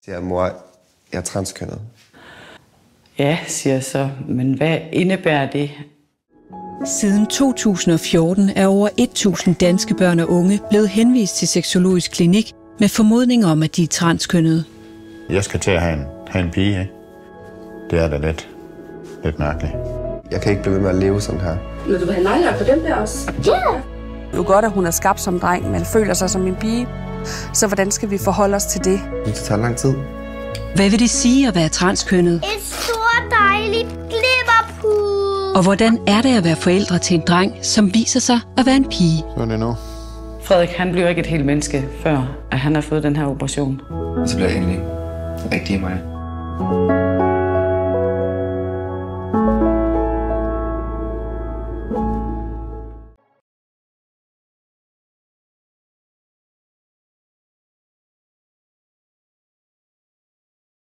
siger mor, jeg er transkønnet. Ja, siger jeg så, men hvad indebærer det? Siden 2014 er over 1.000 danske børn og unge blevet henvist til sexologisk klinik med formodning om, at de er transkønnede. Jeg skal til at have en pige, ikke? Det er da lidt mærkeligt. Jeg kan ikke blive ved med at leve sådan her. Vil du have nejlagt på dem der også? Ja! Det er jo godt, at hun er skabt som dreng, men føler sig som en pige. Så hvordan skal vi forholde os til det? Det tager lang tid. Hvad vil det sige at være transkønnet? Et stort dejligt glitterpude. Og hvordan er det at være forældre til en dreng, som viser sig at være en pige? Så er det nu. Frederik, han bliver ikke et helt menneske, før at han har fået den her operation. Så bliver jeg endelig rigtig mig.